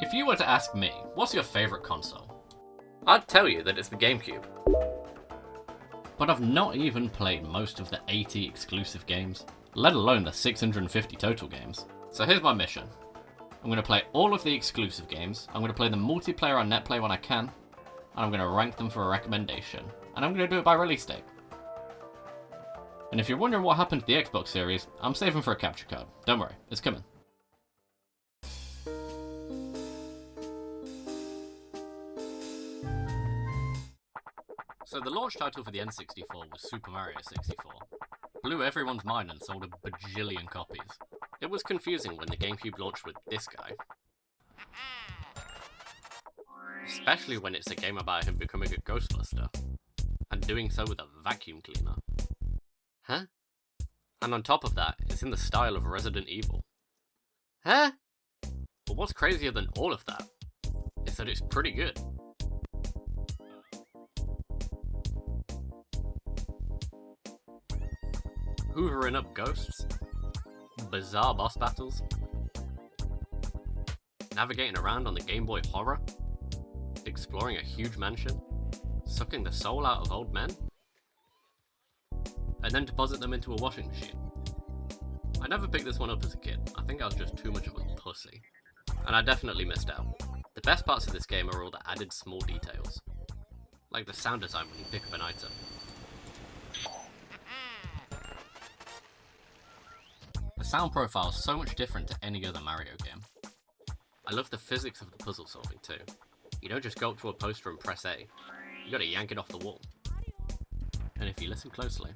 If you were to ask me, what's your favourite console? I'd tell you that it's the GameCube. But I've not even played most of the 80 exclusive games, let alone the 650 total games. So here's my mission. I'm going to play all of the exclusive games, I'm going to play the multiplayer on NetPlay when I can, and I'm going to rank them for a recommendation. And I'm going to do it by release date. And if you're wondering what happened to the Xbox series, I'm saving for a capture card. Don't worry, it's coming. So the launch title for the N64 was Super Mario 64. Blew everyone's mind and sold a bajillion copies. It was confusing when the GameCube launched with this guy. Especially when it's a game about him becoming a Ghostbuster. And doing so with a vacuum cleaner. Huh? And on top of that, it's in the style of Resident Evil. Huh? But what's crazier than all of that is that it's pretty good. Hoovering up ghosts, bizarre boss battles, navigating around on the Game Boy Horror, exploring a huge mansion, sucking the soul out of old men, and then deposit them into a washing machine. I never picked this one up as a kid. I think I was just too much of a pussy. And I definitely missed out. The best parts of this game are all the added small details, like the sound design when you pick up an item. The sound profile is so much different to any other Mario game. I love the physics of the puzzle solving too. You don't just go up to a poster and press A, you gotta yank it off the wall. And if you listen closely,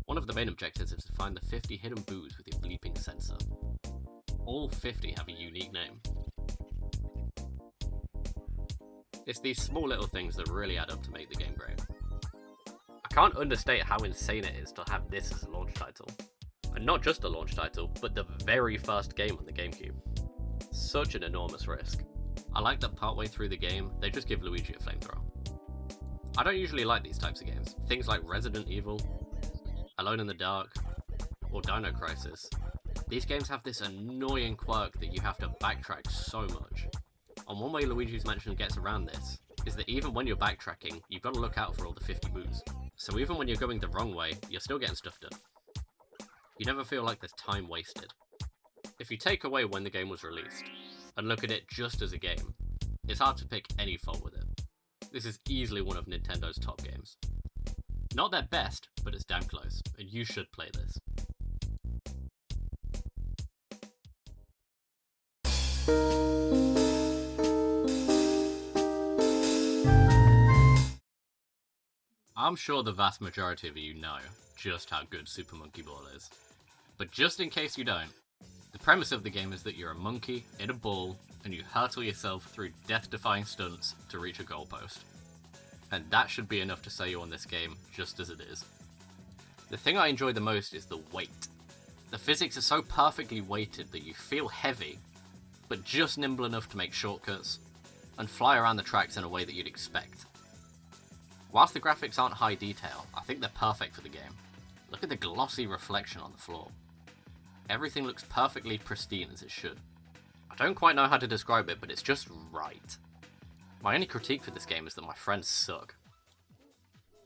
one of the main objectives is to find the 50 hidden boos with your bleeping sensor. All 50 have a unique name. It's these small little things that really add up to make the game great. I can't understate how insane it is to have this as a launch title. And not just a launch title, but the very first game on the GameCube. Such an enormous risk. I like that partway through the game, they just give Luigi a flamethrower. I don't usually like these types of games. Things like Resident Evil, Alone in the Dark, or Dino Crisis. These games have this annoying quirk that you have to backtrack so much. And one way Luigi's Mansion gets around this is that even when you're backtracking, you've got to look out for all the 50 boos. So even when you're going the wrong way, you're still getting stuff done. You never feel like there's time wasted. If you take away when the game was released, and look at it just as a game, it's hard to pick any fault with it. This is easily one of Nintendo's top games. Not their best, but it's damn close, and you should play this. I'm sure the vast majority of you know just how good Super Monkey Ball is. But just in case you don't, the premise of the game is that you're a monkey in a ball and you hurtle yourself through death-defying stunts to reach a goalpost. And that should be enough to sell you on this game just as it is. The thing I enjoy the most is the weight. The physics are so perfectly weighted that you feel heavy, but just nimble enough to make shortcuts and fly around the tracks in a way that you'd expect. Whilst the graphics aren't high detail, I think they're perfect for the game. Look at the glossy reflection on the floor. Everything looks perfectly pristine as it should. I don't quite know how to describe it, but it's just right. My only critique for this game is that my friends suck.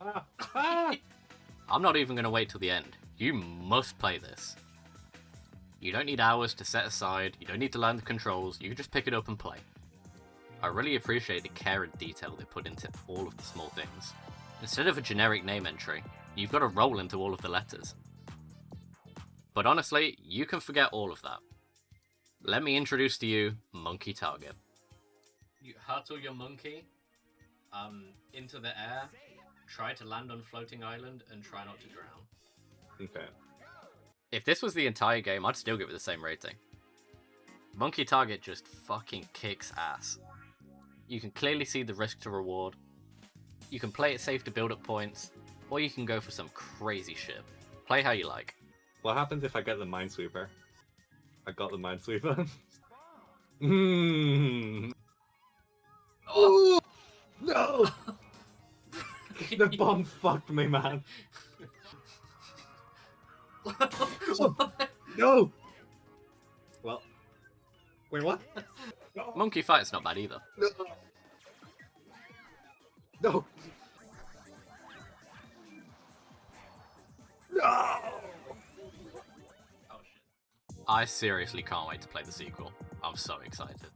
I'm not even going to wait till the end. You must play this. You don't need hours to set aside, you don't need to learn the controls, you can just pick it up and play. I really appreciate the care and detail they put into all of the small things. Instead of a generic name entry, you've got to roll into all of the letters. But honestly, you can forget all of that. Let me introduce to you Monkey Target. You hurtle your monkey into the air, try to land on floating island, and try not to drown. Okay. If this was the entire game, I'd still give it the same rating. Monkey Target just fucking kicks ass. You can clearly see the risk to reward. You can play it safe to build up points, or you can go for some crazy shit. Play how you like. What happens if I get the Minesweeper? I got the Minesweeper. Oh no! The bomb fucked me, man. No! Well. Wait, what? Monkey Fight's not bad either. No! No! No! Oh shit. I seriously can't wait to play the sequel. I'm so excited.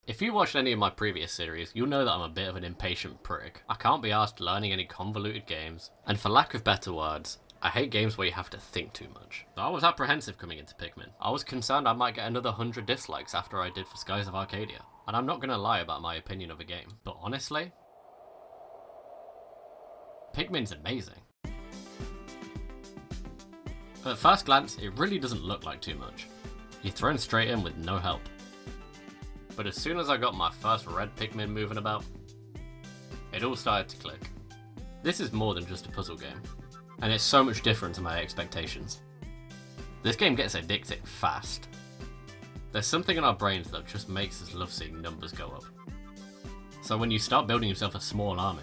If you watched any of my previous series, you'll know that I'm a bit of an impatient prick. I can't be asked learning any convoluted games, and for lack of better words, I hate games where you have to think too much. So I was apprehensive coming into Pikmin. I was concerned I might get another 100 dislikes after I did for Skies of Arcadia. And I'm not gonna lie about my opinion of a game, but honestly, Pikmin's amazing. At first glance, it really doesn't look like too much. You're thrown straight in with no help. But as soon as I got my first red Pikmin moving about, it all started to click. This is more than just a puzzle game, and it's so much different to my expectations. This game gets addicting fast. There's something in our brains that just makes us love seeing numbers go up. So when you start building yourself a small army,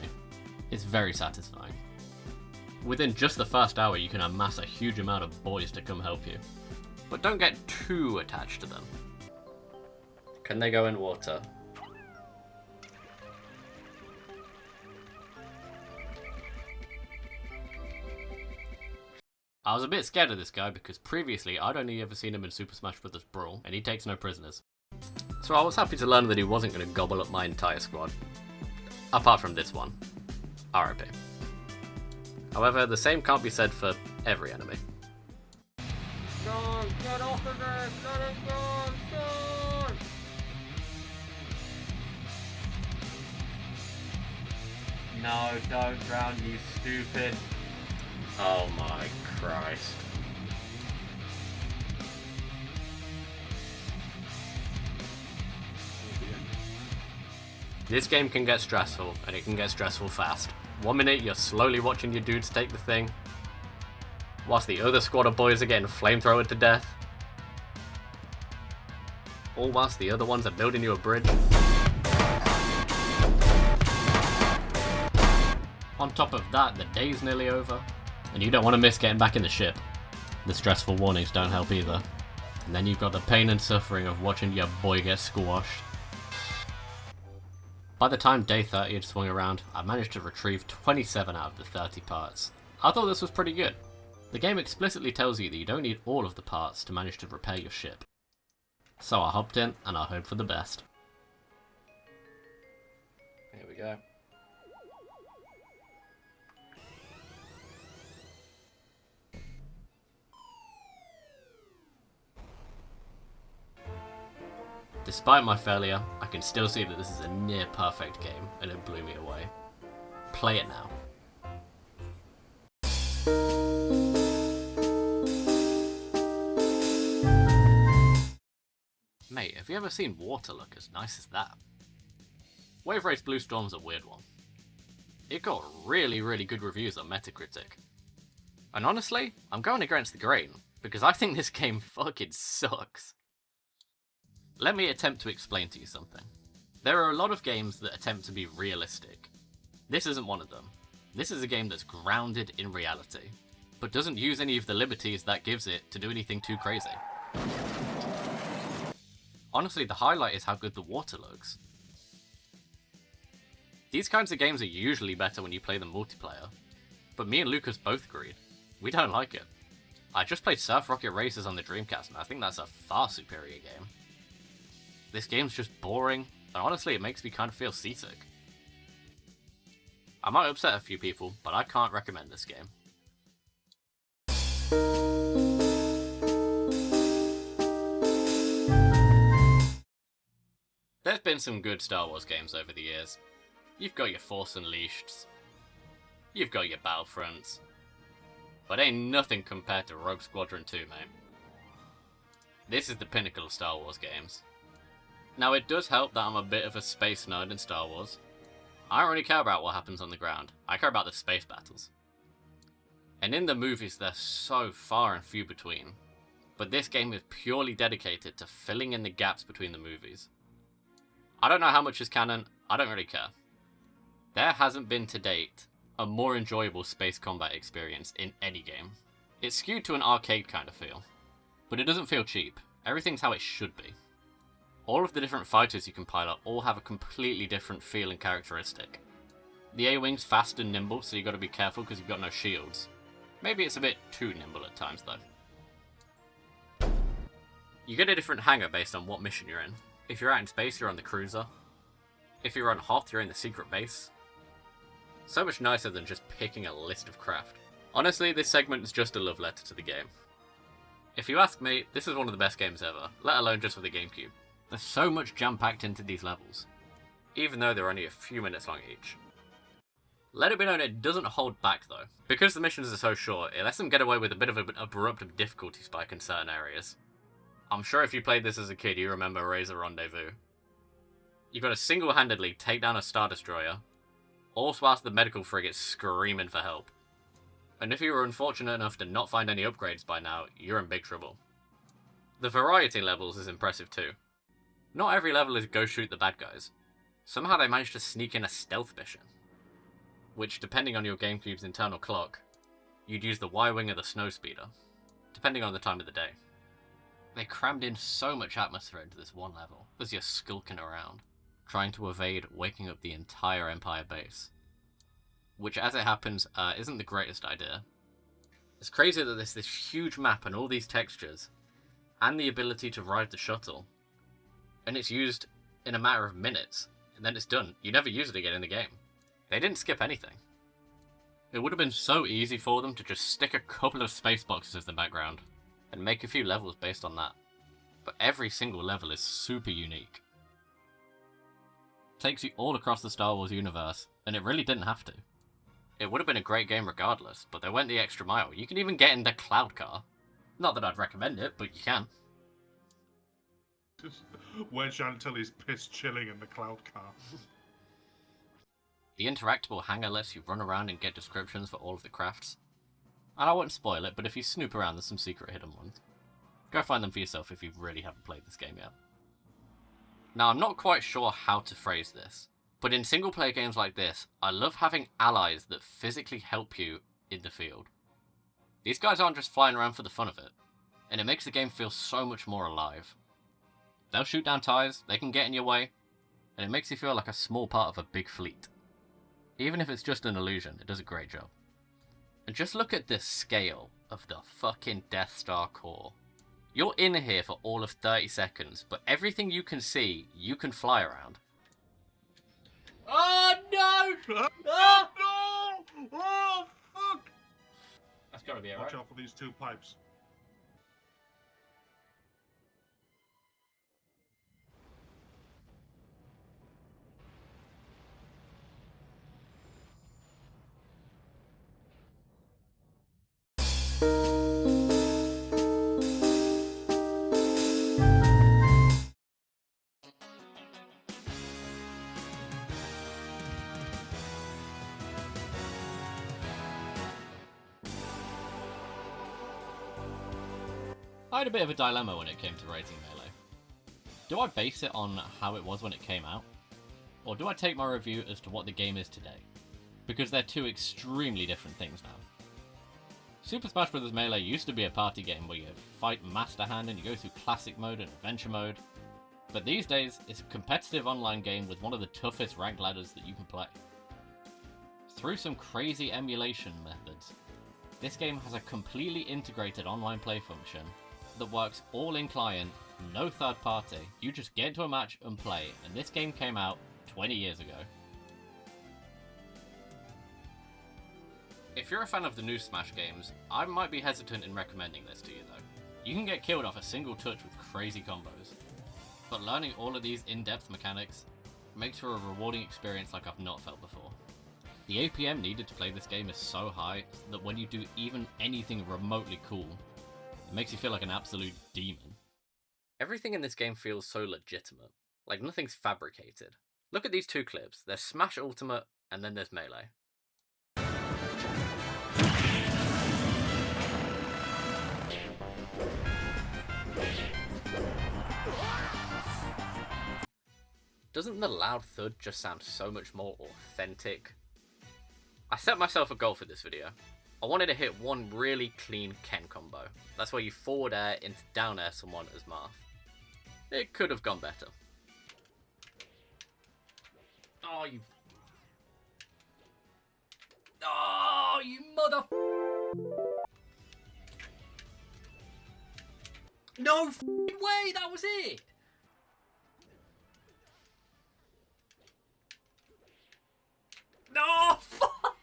it's very satisfying. Within just the first hour you can amass a huge amount of boys to come help you. But don't get too attached to them. Can they go in water? I was a bit scared of this guy because previously I'd only ever seen him in Super Smash Bros. Brawl, and he takes no prisoners. So I was happy to learn that he wasn't going to gobble up my entire squad. Apart from this one. RIP. However, the same can't be said for every enemy. No, get off of it! Let it go! No! No, don't drown, you stupid. Oh my Christ. This game can get stressful, and it can get stressful fast. 1 minute you're slowly watching your dudes take the thing, whilst the other squad of boys are getting flamethrowered to death. All whilst the other ones are building you a bridge. On top of that, the day's nearly over, and you don't want to miss getting back in the ship. The stressful warnings don't help either. And then you've got the pain and suffering of watching your boy get squashed. By the time day 30 had swung around, I managed to retrieve 27 out of the 30 parts. I thought this was pretty good. The game explicitly tells you that you don't need all of the parts to manage to repair your ship. So I hopped in and I hoped for the best. Here we go. Despite my failure, I can still see that this is a near perfect game, and it blew me away. Play it now. Mate, have you ever seen water look as nice as that? Wave Race Blue Storm's a weird one. It got really good reviews on Metacritic. And honestly, I'm going against the grain, because I think this game fucking sucks. Let me attempt to explain to you something. There are a lot of games that attempt to be realistic. This isn't one of them. This is a game that's grounded in reality, but doesn't use any of the liberties that gives it to do anything too crazy. Honestly, the highlight is how good the water looks. These kinds of games are usually better when you play them multiplayer, but me and Lucas both agreed. We don't like it. I just played Surf Rocket Racers on the Dreamcast, and I think that's a far superior game. This game's just boring, and honestly it makes me kind of feel seasick. I might upset a few people, but I can't recommend this game. There's been some good Star Wars games over the years. You've got your Force Unleashed, you've got your Battlefronts, but ain't nothing compared to Rogue Squadron 2, mate. This is the pinnacle of Star Wars games. Now it does help that I'm a bit of a space nerd in Star Wars. I don't really care about what happens on the ground, I care about the space battles. And in the movies they're so far and few between, but this game is purely dedicated to filling in the gaps between the movies. I don't know how much is canon, I don't really care. There hasn't been to date a more enjoyable space combat experience in any game. It's skewed to an arcade kind of feel, but it doesn't feel cheap. Everything's how it should be. All of the different fighters you can pilot all have a completely different feel and characteristic. The A-Wing's fast and nimble, so you gotta be careful because you've got no shields. Maybe it's a bit too nimble at times though. You get a different hangar based on what mission you're in. If you're out in space, you're on the cruiser. If you're on Hoth, you're in the secret base. So much nicer than just picking a list of craft. Honestly, this segment is just a love letter to the game. If you ask me, this is one of the best games ever, let alone just for the GameCube. There's so much jam-packed into these levels, even though they're only a few minutes long each. Let it be known it doesn't hold back though. Because the missions are so short, it lets them get away with a bit of an abrupt difficulty spike in certain areas. I'm sure if you played this as a kid, you remember Razor Rendezvous. You've got to single-handedly take down a Star Destroyer, all whilst the medical frigate's screaming for help. And if you were unfortunate enough to not find any upgrades by now, you're in big trouble. The variety in levels is impressive too. Not every level is go shoot the bad guys. Somehow they managed to sneak in a stealth mission, which, depending on your GameCube's internal clock, you'd use the Y-Wing or the Snowspeeder, depending on the time of the day. They crammed in so much atmosphere into this one level, as you're skulking around, trying to evade waking up the entire Empire base. Which, as it happens, isn't the greatest idea. It's crazy that there's this huge map and all these textures, and the ability to ride the shuttle, and it's used in a matter of minutes, and then it's done. You never use it again in the game. They didn't skip anything. It would have been so easy for them to just stick a couple of space boxes as the background, and make a few levels based on that. But every single level is super unique. Takes you all across the Star Wars universe, and it really didn't have to. It would have been a great game regardless, but they went the extra mile. You can even get in the Cloud Car. Not that I'd recommend it, but you can. Wedge Antilles piss chilling in the Cloud Car. The interactable hangar lets you run around and get descriptions for all of the crafts. And I won't spoil it, but if you snoop around, there's some secret hidden ones. Go find them for yourself if you really haven't played this game yet. Now, I'm not quite sure how to phrase this, but in single-player games like this, I love having allies that physically help you in the field. These guys aren't just flying around for the fun of it, and it makes the game feel so much more alive. They'll shoot down TIEs, they can get in your way, and it makes you feel like a small part of a big fleet. Even if it's just an illusion, it does a great job. And just look at the scale of the fucking Death Star core. You're in here for all of 30 seconds, but everything you can see, you can fly around. Oh no! Oh no! Oh fuck! That's gotta be it, Watch right? out for these two pipes. I had a bit of a dilemma when it came to rating Melee. Do I base it on how it was when it came out? Or do I take my review as to what the game is today? Because they're two extremely different things now. Super Smash Bros. Melee used to be a party game where you fight Master Hand and you go through Classic Mode and Adventure Mode. But these days, it's a competitive online game with one of the toughest rank ladders that you can play. Through some crazy emulation methods, this game has a completely integrated online play function that works all in client, no third party. You just get into a match and play, and this game came out 20 years ago. If you're a fan of the new Smash games, I might be hesitant in recommending this to you though. You can get killed off a single touch with crazy combos, but learning all of these in-depth mechanics makes for a rewarding experience like I've not felt before. The APM needed to play this game is so high that when you do even anything remotely cool, it makes you feel like an absolute demon. Everything in this game feels so legitimate, like nothing's fabricated. Look at these two clips, there's Smash Ultimate and then there's Melee. Doesn't the loud thud just sound so much more authentic? I set myself a goal for this video. I wanted to hit one really clean Ken combo. That's where you forward air into down air someone as Marth. It could have gone better. Oh, you... Oh, you mother... No way, that was it! No, fuck!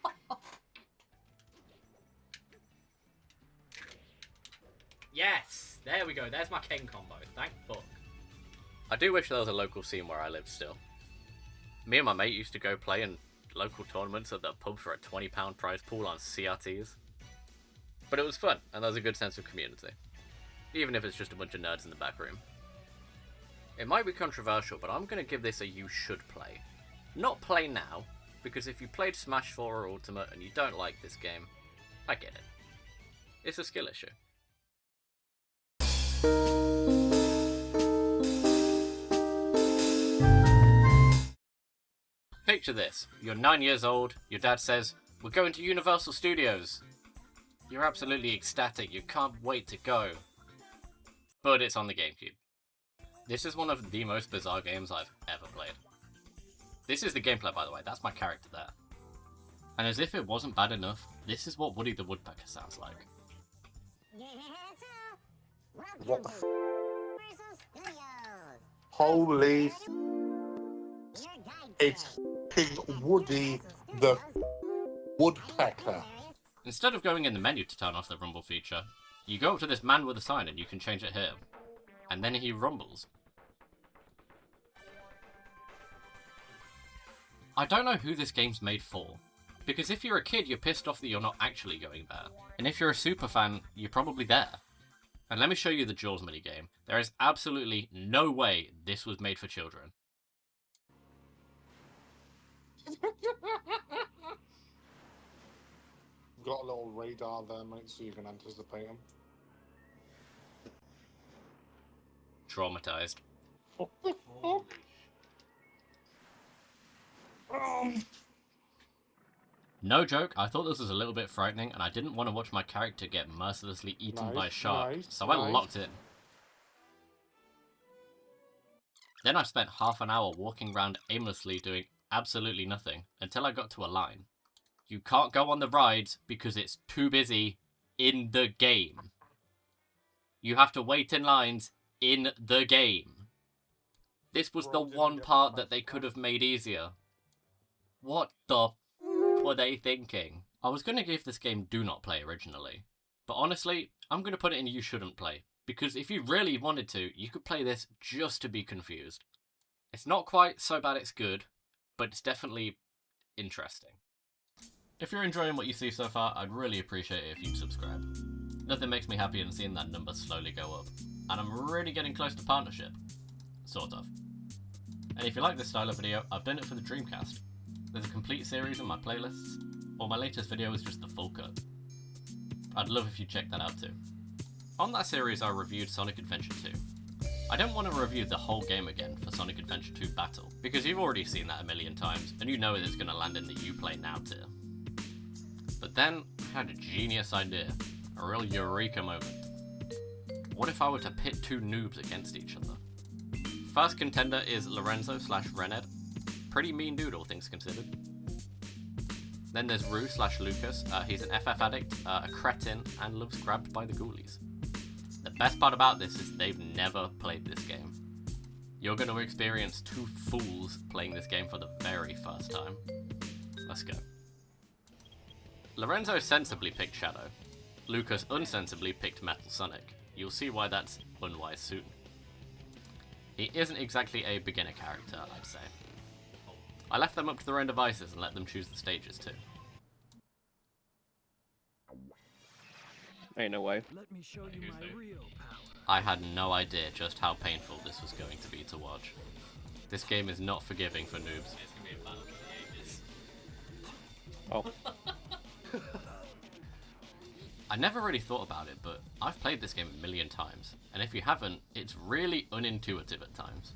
Yes, there we go. There's my Ken combo. Thank fuck. I do wish there was a local scene where I lived still. Me and my mate used to go play in local tournaments at the pub for a £20 prize pool on CRTs. But it was fun, and there was a good sense of community. Even if it's just a bunch of nerds in the back room. It might be controversial, but I'm going to give this a you should play. Not play now, because if you played Smash 4 or Ultimate and you don't like this game, I get it. It's a skill issue. Picture this. You're 9 years old, your dad says, "We're going to Universal Studios." You're absolutely ecstatic, you can't wait to go. But it's on the GameCube. This is one of the most bizarre games I've ever played. This is the gameplay, by the way, that's my character there. And as if it wasn't bad enough, this is what Woody the Woodpecker sounds like. What the Holy it's Woody the Woodpecker. Instead of going in the menu to turn off the rumble feature, you go up to this man with a sign and you can change it here. And then he rumbles. I don't know who this game's made for. Because if you're a kid, you're pissed off that you're not actually going there. And if you're a super fan, you're probably there. And let me show you the Jaws minigame. There is absolutely no way this was made for children. Got a little radar there, mate, so you can anticipate them. Traumatized. What the fuck? No joke, I thought this was a little bit frightening and I didn't want to watch my character get mercilessly eaten by a shark, so I locked in. Then I spent half an hour walking around aimlessly doing absolutely nothing until I got to a line. You can't go on the rides because it's too busy in the game. You have to wait in lines in the game. This was the one part that they could have made easier. What the were they thinking? I was going to give this game Do Not Play originally, but honestly, I'm going to put it in You Shouldn't Play, because if you really wanted to, you could play this just to be confused. It's not quite so bad it's good, but it's definitely interesting. If you're enjoying what you see so far, I'd really appreciate it if you'd subscribe. Nothing makes me happier than seeing that number slowly go up, and I'm really getting close to partnership. Sort of. And if you like this style of video, I've done it for the Dreamcast. There's a complete series on my playlists, or my latest video is just the full cut. I'd love if you check that out too. On that series I reviewed Sonic Adventure 2. I don't want to review the whole game again for Sonic Adventure 2 Battle, because you've already seen that a million times, and you know it's going to land in the You Play Now tier. But then, I had a genius idea, a real eureka moment. What if I were to pit two noobs against each other? First contender is Lorenzo/Rened. Pretty mean dude, all things considered. Then there's Rue/Lucas. He's an FF addict, a cretin, and loves Grabbed by the Ghoulies. The best part about this is they've never played this game. You're going to experience two fools playing this game for the very first time. Let's go. Lorenzo sensibly picked Shadow. Lucas unsensibly picked Metal Sonic. You'll see why that's unwise soon. He isn't exactly a beginner character, I'd say. I left them up to their own devices and let them choose the stages too. Ain't no way. Let me show you my real power. I had no idea just how painful this was going to be to watch. This game is not forgiving for noobs. It's gonna be a battle for the ages. Oh. I never really thought about it, but I've played this game a million times, and if you haven't, it's really unintuitive at times.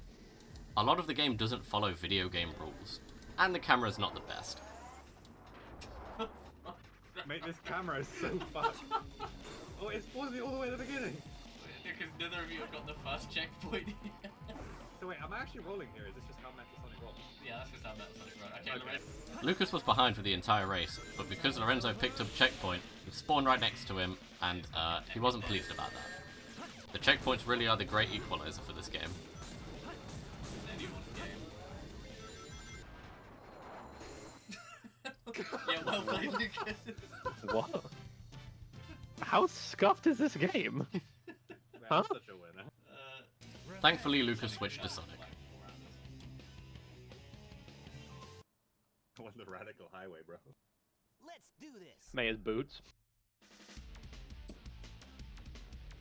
A lot of the game doesn't follow video game rules, and the camera's not the best. Mate, this camera is so fucked. Oh, it's pausing all the way at the beginning. Because neither of you have got the first checkpoint yet. So wait, am I actually rolling here? Is this just how Metal Sonic rolls? Yeah, that's just how Metal Sonic rolls. Okay. Lucas was behind for the entire race, but because Lorenzo picked up a checkpoint, he spawned right next to him, and he wasn't pleased about that. The checkpoints really are the great equalizer for this game. Yeah, well played, Lucas. What? How scuffed is this game? Man, Huh? I'm such a winner. Thankfully, Lucas switched to Sonic. What the radical highway, bro? Let's do this. May his boots.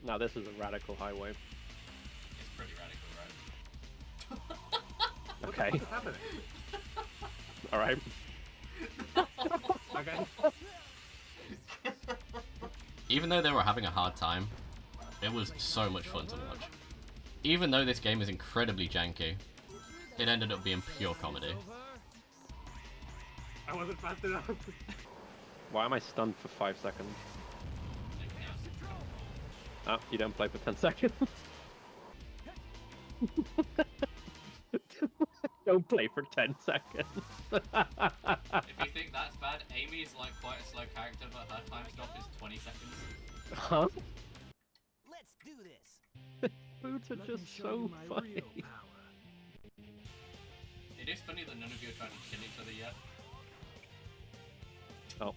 Now this is a radical highway. It's pretty radical, right? Okay, What's happening? alright. Okay. Even though they were having a hard time, it was so much fun to watch. Even though this game is incredibly janky, it ended up being pure comedy. I wasn't fast enough. Why am I stunned for 5 seconds? Ah, you don't play for 10 seconds. Don't play for 10 seconds. If you think that's bad, Amy is like quite a slow character, but her time stop is 20 seconds. Huh? Let's do this. Boots are Let me just show so you my funny. real power. It is funny that none of you are trying to kill each other yet. Oh.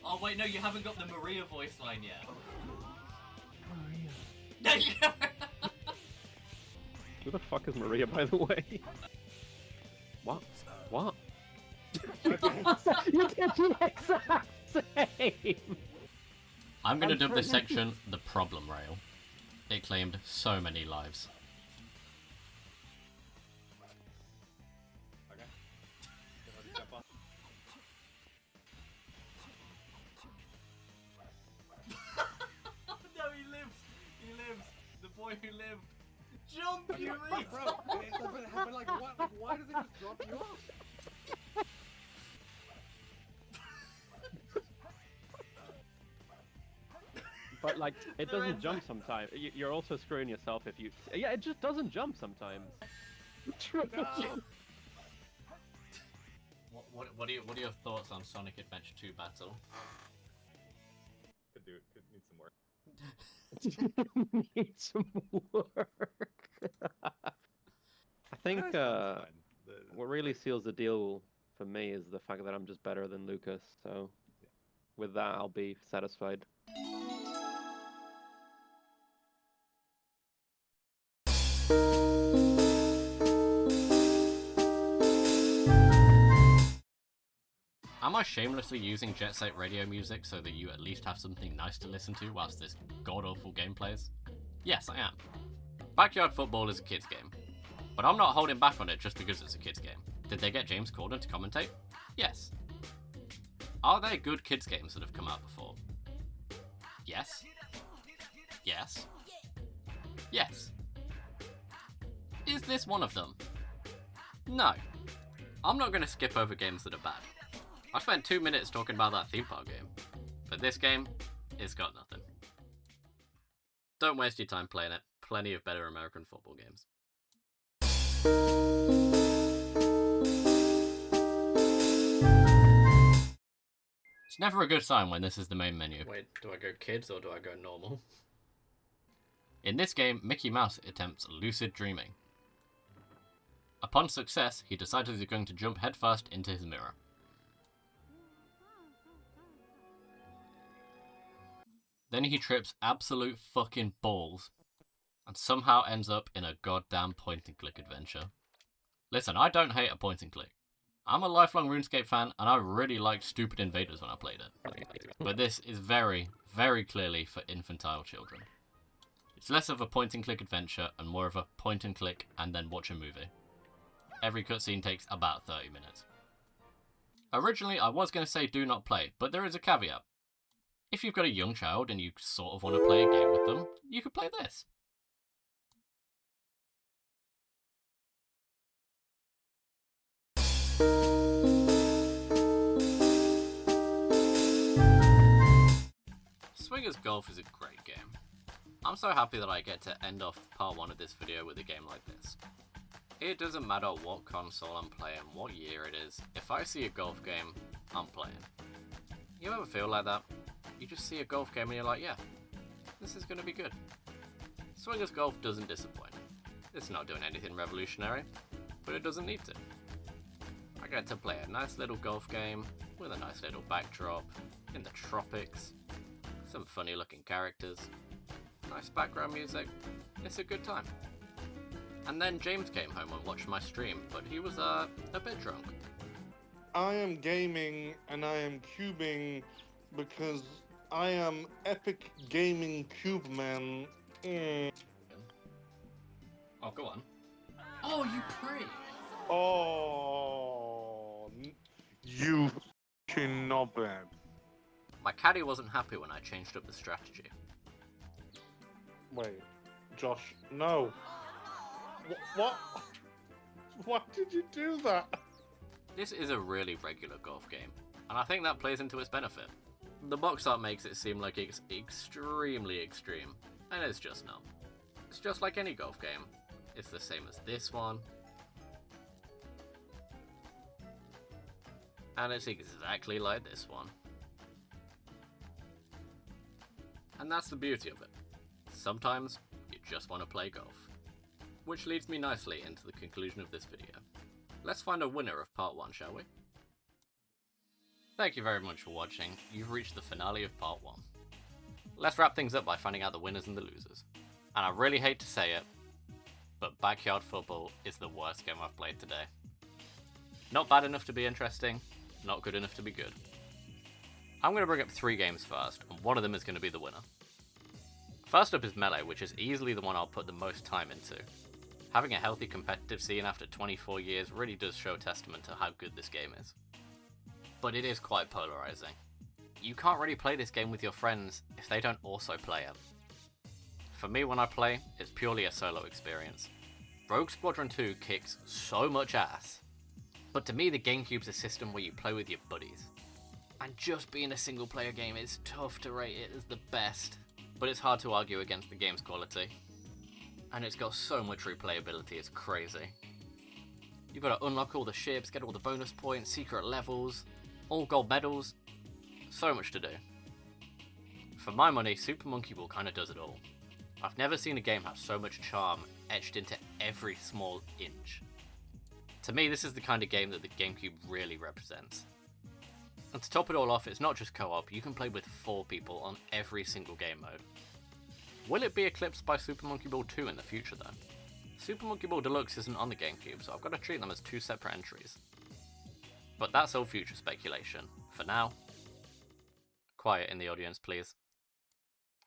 Oh wait, no, you haven't got the Maria voice line yet. No, you haven't. Who the fuck is Maria, by the way? What? What? You did the exact same! I'm gonna dub this section the problem rail. It claimed so many lives. Okay. Jump off. No, he lives! He lives! The boy who lived! Jump, you Bro, but like, what? Like, why does it just drop you off? But like, it doesn't jump sometimes. You're also screwing yourself if you... Yeah, it just doesn't jump sometimes. True. What are your thoughts on Sonic Adventure 2 Battle? Could need some work. Need some work. I think what really seals the deal for me is the fact that I'm just better than Lucas. So with that, I'll be satisfied. Am I shamelessly using Jet Set radio music so that you at least have something nice to listen to whilst this god-awful game plays? Yes, I am. Backyard Football is a kids game, but I'm not holding back on it just because it's a kids game. Did they get James Corden to commentate? Yes. Are there good kids games that have come out before? Yes. Yes. Yes. Is this one of them? No. I'm not going to skip over games that are bad. I spent 2 minutes talking about that theme park game, but this game, it's got nothing. Don't waste your time playing it. Plenty of better American football games. It's never a good sign when this is the main menu. Wait, do I go kids or do I go normal? In this game, Mickey Mouse attempts lucid dreaming. Upon success, he decides he's going to jump headfirst into his mirror. Then he trips absolute fucking balls and somehow ends up in a goddamn point-and-click adventure. Listen, I don't hate a point-and-click. I'm a lifelong RuneScape fan and I really liked Stupid Invaders when I played it. But this is very, very clearly for infantile children. It's less of a point-and-click adventure and more of a point-and-click and then watch a movie. Every cutscene takes about 30 minutes. Originally, I was going to say do not play, but there is a caveat. If you've got a young child and you sort of want to play a game with them, you could play this. Swingers Golf is a great game. I'm so happy that I get to end off part 1 of this video with a game like this. It doesn't matter what console I'm playing, what year it is, if I see a golf game, I'm playing. You ever feel like that? You just see a golf game and you're like, yeah, this is going to be good. Swingers Golf doesn't disappoint. It's not doing anything revolutionary, but it doesn't need to. I get to play a nice little golf game with a nice little backdrop in the tropics, some funny looking characters, nice background music. It's a good time. And then James came home and watched my stream, but he was a bit drunk. I am gaming and I am cubing because I am epic gaming cube man. Oh, go on. Oh, you pray. Oh, you f***ing knobhead. My caddy wasn't happy when I changed up the strategy. Wait, Josh, no. What? Why did you do that? This is a really regular golf game, and I think that plays into its benefit. The box art makes it seem like it's extremely extreme, and it's just not. It's just like any golf game. It's the same as this one. And it's exactly like this one. And that's the beauty of it. Sometimes you just want to play golf. Which leads me nicely into the conclusion of this video. Let's find a winner of part 1, shall we? Thank you very much for watching. You've reached the finale of part 1. Let's wrap things up by finding out the winners and the losers. And I really hate to say it, but backyard football is the worst game I've played today. Not bad enough to be interesting, not good enough to be good. I'm going to bring up 3 games first, and one of them is going to be the winner. First up is Melee, which is easily the one I'll put the most time into. Having a healthy competitive scene after 24 years really does show testament to how good this game is. But it is quite polarizing. You can't really play this game with your friends if they don't also play it. For me, when I play, it's purely a solo experience. Rogue Squadron 2 kicks so much ass, but to me the Gamecube's a system where you play with your buddies. And just being a single player game, it's tough to rate it as the best, but it's hard to argue against the game's quality. And it's got so much replayability, it's crazy. You've got to unlock all the ships, get all the bonus points, secret levels, all gold medals, so much to do. For my money, Super Monkey Ball kinda does it all. I've never seen a game have so much charm etched into every small inch. To me, this is the kind of game that the GameCube really represents. And to top it all off, it's not just co-op, you can play with 4 people on every single game mode. Will it be eclipsed by Super Monkey Ball 2 in the future though? Super Monkey Ball Deluxe isn't on the GameCube, so I've got to treat them as 2 separate entries. But that's all future speculation. For now, quiet in the audience please.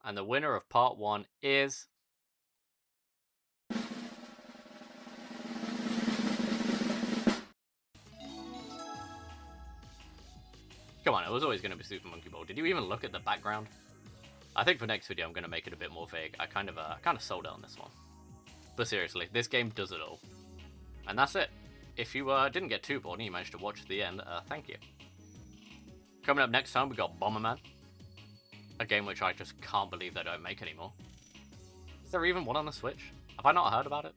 And the winner of part 1 is... Come on, it was always going to be Super Monkey Ball. Did you even look at the background? I think for next video I'm going to make it a bit more vague. I kind of sold out on this one. But seriously, this game does it all. And that's it. If you didn't get too bored and you managed to watch to the end, thank you. Coming up next time we got Bomberman. A game which I just can't believe they don't make anymore. Is there even one on the Switch? Have I not heard about it?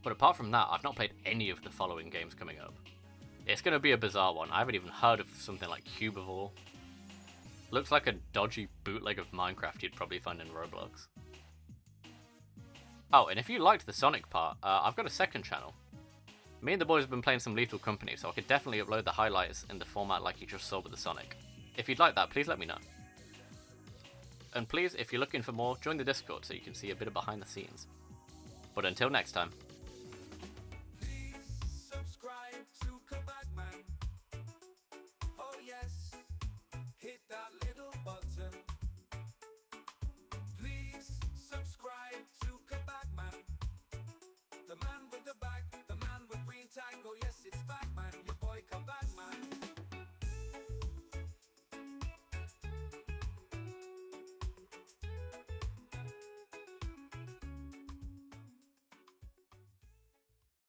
But apart from that, I've not played any of the following games coming up. It's going to be a bizarre one. I haven't even heard of something like Cubivore. Looks like a dodgy bootleg of Minecraft you'd probably find in Roblox. Oh, and if you liked the Sonic part, I've got a second channel. Me and the boys have been playing some Lethal Company, so I could definitely upload the highlights in the format like you just saw with the Sonic. If you'd like that, please let me know. And please, if you're looking for more, join the Discord so you can see a bit of behind the scenes. But until next time.